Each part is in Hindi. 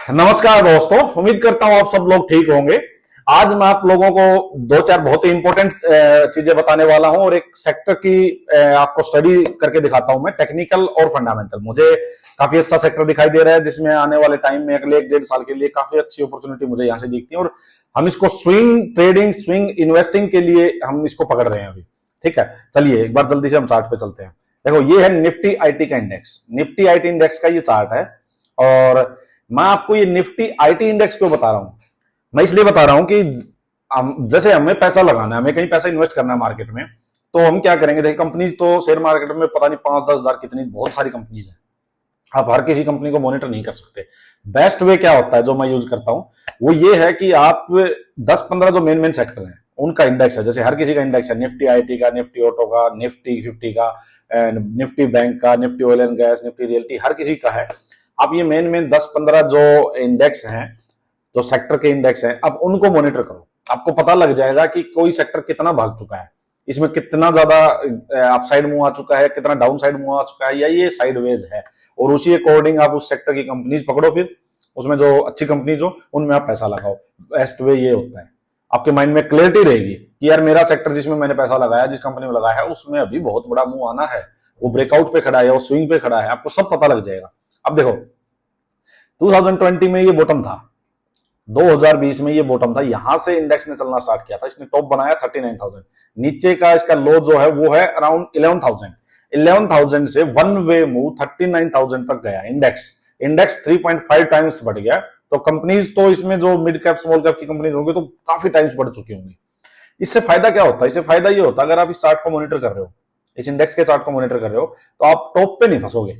नमस्कार दोस्तों, उम्मीद करता हूं आप सब लोग ठीक होंगे। आज मैं आप लोगों को दो चार बहुत ही इंपॉर्टेंट चीजें बताने वाला हूं और एक सेक्टर की आपको स्टडी करके दिखाता हूं। मैं टेक्निकल और फंडामेंटल, मुझे काफी अच्छा सेक्टर दिखाई दे रहा है जिसमें आने वाले टाइम में अगले 1-1.5 साल के लिए काफी अच्छी अपॉर्चुनिटी मुझे यहां से दिखती है और हम इसको स्विंग ट्रेडिंग, स्विंग इन्वेस्टिंग के लिए हम इसको पकड़ रहे हैं अभी। ठीक है, चलिए एक बार जल्दी से हम चार्ट पे चलते हैं। देखो, ये है निफ्टी आईटी का इंडेक्स। निफ्टी आईटी इंडेक्स का ये चार्ट है और मैं आपको ये निफ्टी आईटी इंडेक्स क्यों बता रहा हूं? मैं इसलिए बता रहा हूं कि जैसे हमें पैसा लगाना है, हमें कहीं पैसा इन्वेस्ट करना है मार्केट में, तो हम क्या करेंगे? देखिए, कंपनीज तो शेयर मार्केट में पता नहीं 5-10 हजार कितनी बहुत सारी कंपनीज है। आप हर किसी कंपनी को मॉनिटर नहीं कर सकते। बेस्ट वे क्या होता है जो मैं यूज करता हूं, वो ये है कि आप 10-15 जो मेन मेन सेक्टर हैं उनका इंडेक्स है। जैसे हर किसी का इंडेक्स है, निफ्टी आईटी का, निफ्टी ऑटो का, निफ्टी 50 का, निफ्टी बैंक का, Nifty oil and gas, Nifty realty, हर किसी का है। आप ये मेन मेन 10-15 जो इंडेक्स हैं, जो सेक्टर के इंडेक्स हैं, अब उनको मॉनिटर करो। आपको पता लग जाएगा कि कोई सेक्टर कितना भाग चुका है, इसमें कितना ज्यादा अपसाइड मूव आ चुका है, कितना डाउन साइड मूव आ चुका है, या ये साइडवेज है। और उसी अकॉर्डिंग आप उस सेक्टर की कंपनीज पकड़ो, फिर उसमें जो अच्छी कंपनीज हो उनमें आप पैसा लगाओ। बेस्ट वे ये होता है। आपके माइंड में क्लियरिटी रहेगी कि यार मेरा सेक्टर जिसमें मैंने पैसा लगाया, जिस कंपनी में लगाया है, उसमें अभी बहुत बड़ा मूव आना है, वो ब्रेकआउट पे खड़ा है, वो स्विंग पे खड़ा है, आपको सब पता लग जाएगा। अब देखो, 2020 में ये बॉटम था, 2020 में ये बॉटम था, यहां से इंडेक्स ने चलना स्टार्ट किया था। इसने टॉप बनाया 39,000, नीचे का इसका लो जो है वो है अराउंड 11,000। 11,000 से वन वे मूव 39,000 तक गया इंडेक्स 3.5 टाइम्स बढ़ गया। तो कंपनीज तो इसमें जो मिड कैप स्मॉल कैप की कंपनीज होंगी तो काफी टाइम्स बढ़ चुकी होंगी। इससे फायदा क्या होता है? इससे फायदा ये होता है, अगर आप इस चार्ट को मॉनिटर कर रहे हो, इस इंडेक्स के चार्ट को मॉनिटर कर रहे हो, तो आप टॉप पे नहीं फंसोगे।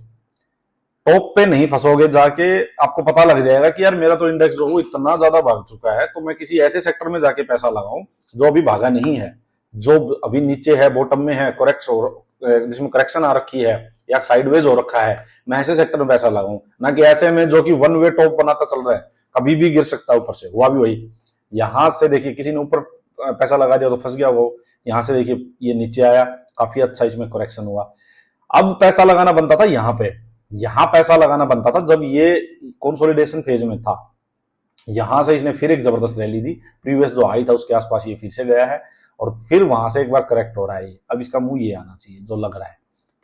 टॉप पे नहीं फंसोगे, जाके आपको पता लग जाएगा कि यार मेरा तो इंडेक्स जो इतना ज्यादा भाग चुका है, तो मैं किसी ऐसे सेक्टर में जाके पैसा लगाऊं जो अभी भागा नहीं है, जो अभी नीचे है, बॉटम में है, जिसमें करेक्शन आ रखी है या साइडवेज हो रखा है। मैं ऐसे सेक्टर में पैसा लगाऊं, ना कि ऐसे में जो कि वन वे टॉप बनाता चल रहा है, कभी भी गिर सकता है ऊपर से। हुआ भी वही, यहां से देखिए किसी ने ऊपर पैसा लगा दिया तो फंस गया वो। यहां से देखिए ये नीचे आया, काफी अच्छा इसमें करेक्शन हुआ। अब पैसा लगाना बनता था यहां पे, यहां पैसा लगाना बनता था जब ये कंसोलिडेशन फेज में था। यहां से इसने फिर एक जबरदस्त रैली दी, प्रीवियस जो हाई था उसके आसपास ये फिर से गया है और फिर वहां से एक बार करेक्ट हो रहा है। अब इसका मुंह ये आना चाहिए जो लग रहा है।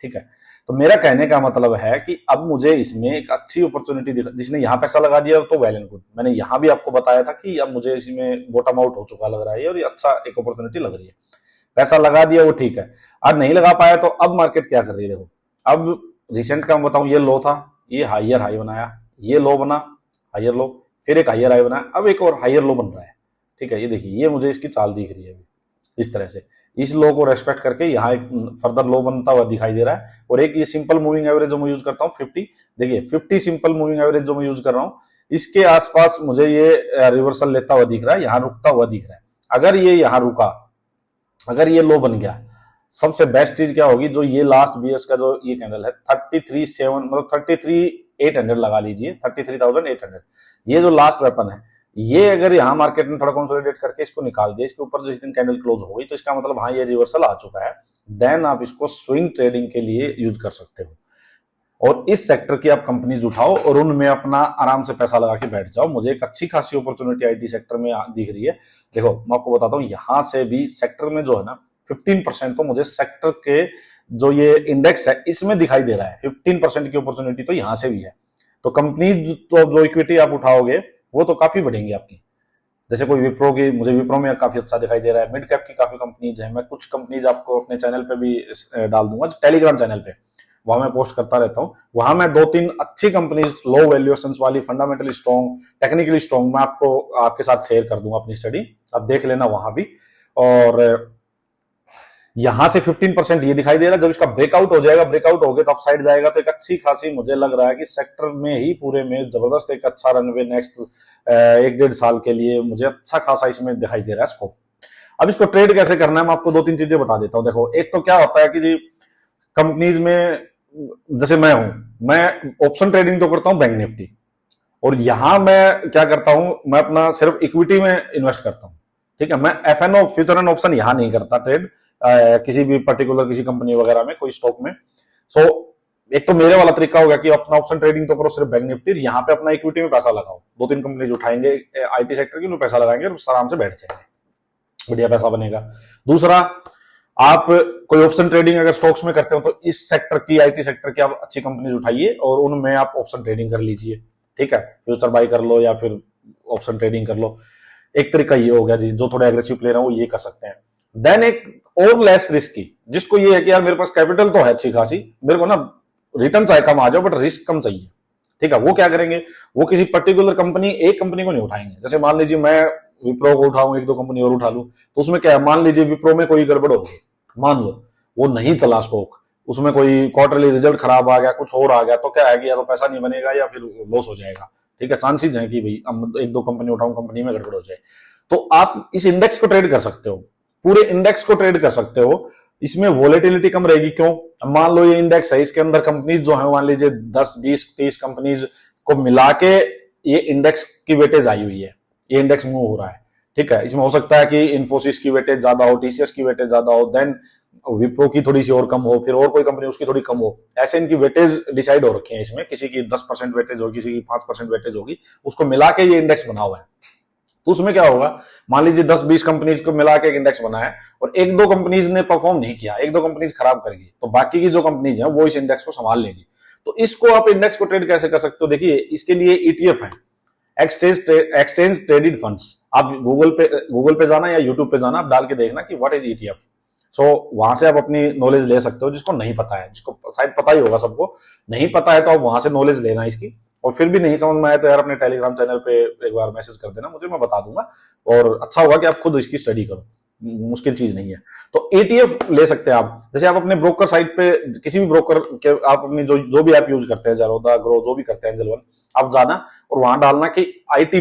ठीक है, तो मेरा कहने का मतलब है कि अब मुझे इसमें एक अच्छी अपॉर्चुनिटी दिखा। जिसने यहां पैसा लगा दिया तो वेल एंड गुड। मैंने यहां भी आपको बताया था कि अब मुझे इसमें बॉटम आउट हो चुका लग रहा है और ये अच्छा एक अपॉर्चुनिटी लग रही है। पैसा लगा दिया वो ठीक है, आज नहीं लगा पाया तो अब मार्केट क्या कर रही है? देखो, अब रिसेंट का मैं बताऊं, ये लो था, ये हायर हाई बनाया, ये लो बना, हायर लो, फिर एक हायर हाई बनाया, अब एक और हायर लो बन रहा है। ठीक है, ये देखिए, ये मुझे इसकी चाल दिख रही है अभी इस तरह से। इस लो को रेस्पेक्ट करके यहाँ एक फर्दर लो बनता हुआ दिखाई दे रहा है। और एक ये सिंपल मूविंग एवरेज जो मैं यूज करता हूँ 50, देखिए 50 सिंपल मूविंग एवरेज जो मैं यूज कर रहा हूँ, इसके आसपास मुझे ये रिवर्सल लेता हुआ दिख रहा है, यहाँ रुकता हुआ दिख रहा है। अगर ये यहाँ रुका, अगर ये लो बन गया, सबसे बेस्ट चीज क्या होगी? जो ये लास्ट बीएस का जो ये कैंडल है 33,700, मतलब 33,800 लगा लीजिए, 33,800, ये जो लास्ट वेपन है, ये अगर यहाँ मार्केट में थोड़ा कंसोलिडेट करके इसको निकाल दिया, इसके ऊपर जिस दिन कैंडल क्लोज हो गई, तो इसका मतलब हाँ ये रिवर्सल आ चुका है। देन आप इसको स्विंग ट्रेडिंग के लिए यूज कर सकते हो और इस सेक्टर की आप कंपनीज उठाओ और उनमें अपना आराम से पैसा लगा के बैठ जाओ। मुझे एक अच्छी खासी अपॉर्चुनिटी आईटी सेक्टर में दिख रही है। देखो, मैं आपको बताता हूँ, यहां से भी सेक्टर में जो है ना 15% तो मुझे सेक्टर के जो ये इंडेक्स है इसमें दिखाई दे रहा है। 15% की अपॉर्चुनिटी तो यहां से भी है। तो कंपनीज तो जो इक्विटी आप उठाओगे वो तो काफी बढ़ेंगी आपकी। जैसे कोई विप्रो की, मुझे विप्रो में काफी अच्छा दिखाई दे रहा है। मिड कैप की काफी कंपनीज है। मैं कुछ कंपनीज आपको अपने चैनल पे भी डाल दूंगा, टेलीग्राम चैनल पे, वहां मैं पोस्ट करता रहता हूँ। वहां मैं 2-3 अच्छी कंपनीज, लो वैल्यूएशन वाली, फंडामेंटली स्ट्रॉन्ग, टेक्निकली स्ट्रॉन्ग, मैं आपको आपके साथ शेयर कर दूंगा अपनी स्टडी, आप देख लेना वहां भी। और यहां से 15% ये दिखाई दे रहा है। जब इसका ब्रेकआउट हो जाएगा, ब्रेकआउट हो गया तो अपसाइड जाएगा, तो एक अच्छी खासी मुझे लग रहा है कि सेक्टर में ही पूरे में जबरदस्त एक अच्छा रनवे नेक्स्ट 1-1.5 साल के लिए मुझे अच्छा खासा इसमें दिखाई दे रहा है स्कोप। अब इसको ट्रेड कैसे करना है मैं आपको 2-3 चीजें बता देता हूं। देखो, एक तो क्या होता है कि जी कंपनीज में, जैसे मैं हूं, मैं ऑप्शन ट्रेडिंग तो करता हूं बैंक निफ्टी, और यहां मैं क्या करता हूं, मैं अपना सिर्फ इक्विटी में इन्वेस्ट करता हूं। ठीक है, मैं एफएनओ, फ्यूचर एंड ऑप्शन यहां नहीं करता ट्रेड किसी भी पर्टिकुलर किसी कंपनी वगैरह में, कोई स्टॉक में। सो एक तो मेरे वाला तरीका हो गया कि अपना ऑप्शन ट्रेडिंग तो करो सिर्फ बैंक निफ्टी, यहाँ पे अपना इक्विटी में पैसा लगाओ, 2-3 कंपनीज उठाएंगे आईटी सेक्टर की, उनमें पैसा लगाएंगे और आराम से बैठ जाएंगे, बढ़िया पैसा बनेगा। दूसरा, आप कोई ऑप्शन ट्रेडिंग अगर स्टॉक्स में करते हो तो इस सेक्टर की, आईटी सेक्टर की आप अच्छी कंपनीज उठाइए और उनमें आप ऑप्शन ट्रेडिंग कर लीजिए, ठीक है, फ्यूचर बाई कर लो या फिर ऑप्शन ट्रेडिंग कर लो। एक तरीका ये हो गया जी, जो थोड़े एग्रेसिव प्लेयर हैं वो ये कर सकते हैं। देन एक और लेस रिस्की, जिसको ये है कि यार मेरे पास कैपिटल तो है अच्छी खासी, मेरे को ना रिटर्न चाहे कम आ जाओ बट रिस्क कम चाहिए, ठीक है, वो क्या करेंगे, वो किसी पर्टिकुलर कंपनी, एक कंपनी को नहीं उठाएंगे। जैसे मान लीजिए मैं विप्रो को उठाऊं, एक दो कंपनी और उठा लूं, तो उसमें क्या है, मान लीजिए विप्रो में कोई गड़बड़ होगी, मान लो वो नहीं चला स्टॉक, उसमें कोई क्वार्टरली रिजल्ट खराब आ गया, कुछ और आ गया, तो क्या है कि या तो पैसा नहीं बनेगा या फिर लॉस हो जाएगा, ठीक है, चांसेस हैं कि भाई एक दो कंपनी उठाऊं, कंपनी में गड़बड़ हो जाए। तो आप इस इंडेक्स को ट्रेड कर सकते हो, पूरे इंडेक्स को ट्रेड कर सकते हो, इसमें वोलेटिलिटी कम रहेगी। क्यों? मान लो ये इंडेक्स है, इसके अंदर कंपनीज जो है मान लीजिए 10, 20, 30 कंपनीज को मिला के ये इंडेक्स की वेटेज आई हुई है, ये इंडेक्स मूव हो रहा है, ठीक है, इसमें हो सकता है कि इन्फोसिस की वेटेज ज्यादा हो, टीसीएस की वेटेज ज्यादा हो, देन विप्रो की थोड़ी सी और कम हो, फिर और कोई कंपनी उसकी थोड़ी कम हो, ऐसे इनकी वेटेज डिसाइड हो रखी है इसमें, किसी की 10% वेटेज होगी, किसी की 5% वेटेज होगी, उसको मिला के ये इंडेक्स बना हुआ है। तो उसमें क्या होगा, मान लीजिए 10-20 कंपनीज को मिला के एक इंडेक्स बना है और एक दो कंपनीज ने परफॉर्म नहीं किया, एक दो कंपनीज खराब कर गई, तो बाकी की जो कंपनीज है वो इस इंडेक्स को संभाल लेंगी। तो इसको आप इंडेक्स को ट्रेड कैसे कर सकते हो? देखिए, इसके लिए ईटीएफ है, एक्सचेंज ट्रेडेड फंड्स। आप गूगल पे जाना या यूट्यूब पे जाना, आप डाल के देखना कि व्हाट इज ईटीएफ। सो वहां से आप अपनी नॉलेज ले सकते हो, जिसको नहीं पता है, जिसको शायद पता ही होगा, सबको नहीं पता है तो आप वहां से नॉलेज लेना इसकी, और फिर भी नहीं समझ में आए तो यार अपने टेलीग्राम चैनल पे एक बार मैसेज कर देना मुझे, मैं बता दूंगा, और अच्छा होगा कि आप खुद इसकी स्टडी करो, मुश्किल चीज नहीं है। तो एटीएफ ले सकते हैं आप, जैसे आप अपने ब्रोकर साइट पे किसी भी ब्रोकर के, आप अपनी जो भी ऐप यूज करते हैं, ज़ेरोधा, ग्रो, जो भी करते हैं, एंजल वन, आप जाना और वहां डालना कि आईटी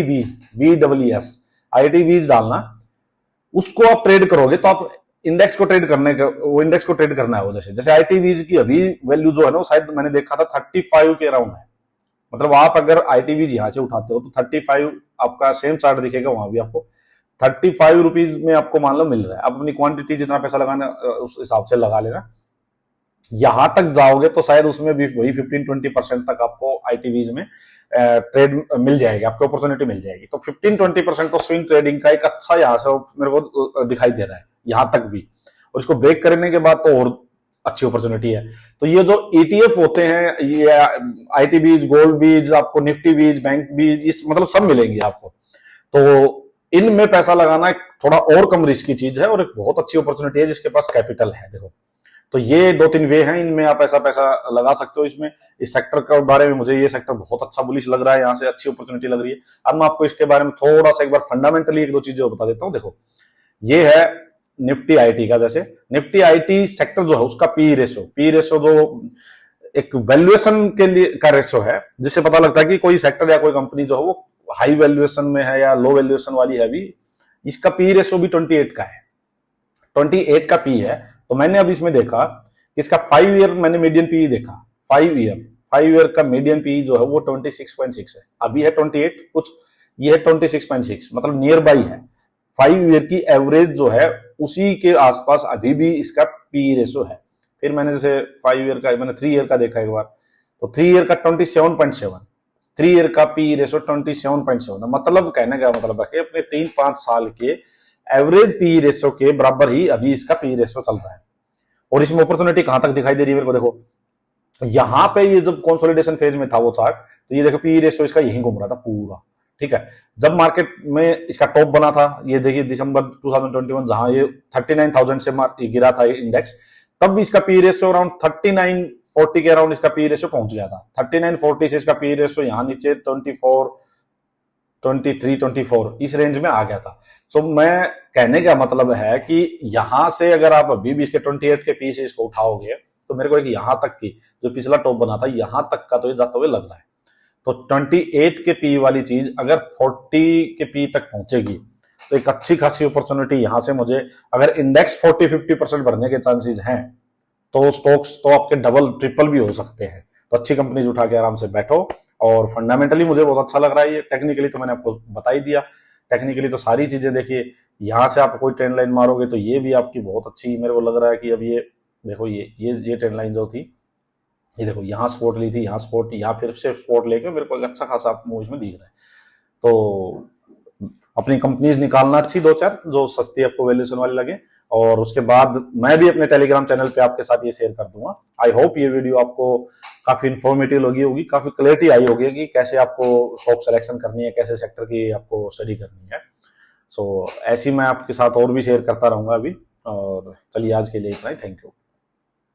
बीज BWS आईटी बीज डालना, उसको आप ट्रेड करोगे तो आप इंडेक्स को ट्रेड करने का, वो इंडेक्स को ट्रेड करना है वो, जैसे आईटीवीज की अभी वैल्यू जो है ना, वो शायद मैंने देखा था 35 के अराउंड है। मतलब आप अगर आईटीवीज यहां से उठाते हो तो 35 आपका सेम चार्ट दिखेगा, वहां भी आपको 35 रुपीज में आपको मान लो मिल रहा है। आप अपनी क्वांटिटी जितना पैसा लगाना उस हिसाब से लगा लेना, यहां तक जाओगे तो शायद उसमें भी वही 15-20% तक आपको आईटीवीज में ट्रेड मिल जाएगी, आपको अपॉर्चुनिटी मिल जाएगी। तो 15-20% तो स्विंग ट्रेडिंग का एक अच्छा यहाँ से मेरे को दिखाई दे रहा है, यहां तक भी, और इसको ब्रेक करने के बाद तो और अच्छी अपॉर्चुनिटी है। तो ये जो ईटीएफ होते हैं, ये आईटी बीज, गोल्ड बीज, आपको निफ्टी बीज, बैंक बीज, इस मतलब सब मिलेंगे आपको। तो इनमें पैसा लगाना एक थोड़ा और कम रिस्क की चीज है और एक बहुत अच्छी अपॉर्चुनिटी है जिसके पास कैपिटल है। देखो, तो ये 2-3 वे हैं, इनमें आप ऐसा पैसा लगा सकते हो। इसमें इस सेक्टर के बारे में मुझे ये सेक्टर बहुत अच्छा बुलिश लग रहा है, यहाँ से अच्छी अपॉर्चुनिटी लग रही है। अब मैं आपको इसके बारे में थोड़ा सा एक बार फंडामेंटली एक दो चीजें बता देता हूँ। देखो, ये है निफ्टी आईटी का, जैसे निफ्टी आईटी सेक्टर जो है उसका पी रेशो जो एक वैल्यूएशन के लिए का रेशो है, जिससे पता लगता है कि कोई सेक्टर या कोई कंपनी जो है वो हाई वैल्यूएशन में है या लो वैल्यूएशन वाली है। भी इसका पी रेशो भी 28 का है, 28 का पी है। तो मैंने अब इसमें देखा कि इसका 5 ईयर मैंने मीडियन पी देखा, 5 ईयर का मीडियन पी जो है वो 26.6 है, अभी है 28 कुछ, ये है 26.6, मतलब नियर बाई है। 5 ईयर की एवरेज जो है उसी के आसपास अभी भी इसका पी रेशो है। फिर मैंने जैसे 5 ईयर का, मैंने 3 ईयर का देखा एक बार, तो 3 ईयर का 27.7, 3 ईयर का पी रेशो 27.7, मतलब कहने का मतलब है कि अपने 3-5 साल के एवरेज पी रेशो के बराबर ही अभी इसका पी रेशो चल रहा है। और इसमें अपॉर्चुनिटी कहां तक दिखाई दे रही है मेरे को, देखो यहां पे ये जब कंसोलिडेशन फेज में था वो चार्ट, तो ये देखो पी रेशो इसका यहीं घूम रहा था पूरा, ठीक है। जब मार्केट में इसका टॉप बना था, ये देखिए दिसंबर 2021, जहां ये 39,000 से गिरा था इंडेक्स, तब भी इसका पी रेशो अराउंड 39-40 के अराउंड इसका पी रेशो पहुंच गया था। 39-40 से इसका पी रेशो यहां नीचे 23-24 इस रेंज में आ गया था। सो मैं कहने का मतलब है कि यहां से अगर आप अभी भी इसके 28 के पी से इसको उठाओगे, तो मेरे को एक यहां तक की जो पिछला टॉप बना था यहां तक का तो ये जाते हुए लग रहा है। तो 28 के पी वाली चीज अगर 40 के पी तक पहुंचेगी तो एक अच्छी खासी अपॉर्चुनिटी यहां से मुझे, अगर इंडेक्स 40-50% बढ़ने के चांसेस हैं तो स्टॉक्स तो आपके डबल ट्रिपल भी हो सकते हैं। तो अच्छी कंपनीज उठा के आराम से बैठो। और फंडामेंटली मुझे बहुत अच्छा लग रहा है ये, टेक्निकली तो मैंने आपको बता ही दिया, टेक्निकली तो सारी चीजें देखिए, यहां से आप कोई ट्रेंड लाइन मारोगे तो ये भी आपकी बहुत अच्छी, मेरे को लग रहा है कि अब ये देखो ये ट्रेंड लाइन जो थी ये देखो यहाँ स्पॉट ली थी, यहाँ स्पॉट, यहाँ फिर से स्पॉट लेके मेरे को एक अच्छा खासा मूवीज में दिख रहा है। तो अपनी कंपनीज निकालना अच्छी दो चार जो सस्ती आपको वैल्यूएशन वाली लगे, और उसके बाद मैं भी अपने टेलीग्राम चैनल पे आपके साथ ये शेयर कर दूंगा। आई होप ये वीडियो आपको काफी इन्फॉर्मेटिव लगी होगी, काफी क्लैरिटी आई होगी कि कैसे आपको स्टॉक सिलेक्शन करनी है, कैसे सेक्टर की आपको स्टडी करनी है। सो ऐसी मैं आपके साथ और भी शेयर करता रहूंगा अभी। और चलिए आज के लिए इतना ही, थैंक यू।